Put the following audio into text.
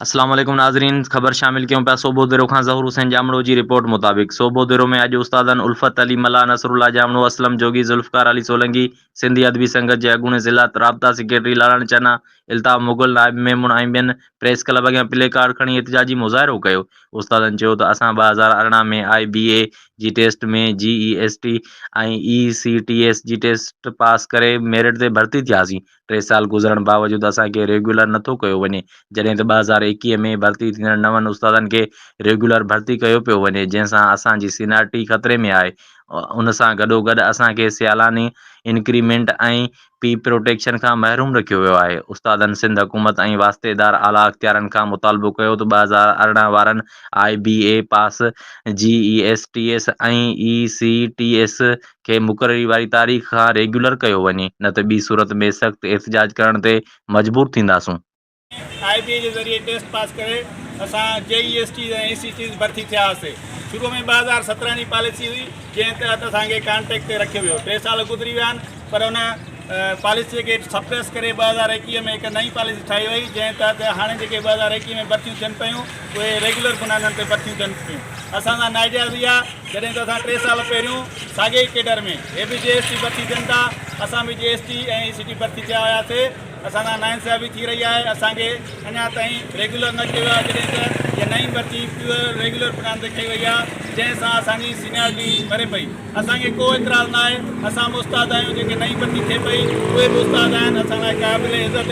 अस्सलाम वालेकुम नाज़रीन, ख़बर शामिल क्यों पिया सोबो दिरो खां ज़हूर हुसैन जामड़ो जी रिपोर्ट मुताबिक़ सोबो दिरो में अॼु उस्तादनि उल्फत अली मल्ला, नसरुल्लाह जामड़ो, असलम जोगी, ज़ुल्फ़कार अली सोलंकी, सिंधी अदबी संगत जे अॻूणे ज़िला राब्ता सेक्रेटरी लालण चन्ना, इल्ताफ़ मुग़ल, नाइब मेमून ऐं ॿियनि प्रेस क्लब अॻियां प्ले कार्ड खणी एहतिजाजी मुज़ाहिरो कयो। उस्तादनि चयो त असां 2018 में IBA जी टेस्ट में GEST ऐं ECTS जी टेस्ट पास करे मेरिट ते भर्ती थियासीं। 3 साल गुज़रण बावजूदि असांखे रेगुलर नथो कयो वञे, जॾहिं त 2021 में भर्ती थींदड़ नवनि उस्तादनि खे रेगुलर भर्ती कयो पियो वञे, जंहिंसां असांजी सीनियरिटी ख़तरे में आहे। उन सां गॾोगॾु असांखे सियालानी इंक्रीमेंट ऐं पी प्रोटेक्शन खां महरूम रखियो वियो आहे। उस्तादनि सिंध हुकूमत ऐं वास्तेदार आला अख़्तियारनि खां मुतालबो कयो त 2018 वारनि IBA पास GESTS ऐं ECTS खे मुक़ररी वारी तारीख़ खां रेगुलर कयो वञे, न त ॿी सूरत में सख़्तु एहतिजाज करण ते मजबूर थींदासूं। IBA के ज़रिए टेस्ट पास करे असां JEST ऐं ECT भर्ती थियासीं। शुरू में 2017 जी पॉलिसी हुई, जंहिं तहत असांखे कॉन्ट्रैक्ट ते रखियो वियो। 3 साल गुज़री विया आहिनि, पर उन पॉलिसीअ खे सप्रेस करे 2021 में हिकु नई पॉलिसी ठाही वई, जंहिं तहत हाणे जेके 2021 में भर्तियूं थियनि पियूं उहे रेगुलर बुनियादनि ते भर्तियूं थियनि पियूं। असां सां नाइजाइज़ इहा, जॾहिं त असां 3 साल पहिरियों साॻे ई केडर में हे बि JST भर्ती थियनि था, असां बि JST ऐं ECT भर्ती थिया हुआसीं। असां सां नाइंसाफ़ी थी रही आहे, असांखे अञा ताईं रेगुलर न कयो आहे, जॾहिं त इहा नई भर्ती प्योर रेगुलर प्लान ते कई वई आहे, जंहिंसां असांजी सीनियरिटी वरे पई। असांखे को एतिराज़ न आहे, असां बि उस्ताद आहियूं, जेके नई भर्ती थिए पई उहे बि उस्ताद आहिनि, असां लाइ क़ाबिल इज़त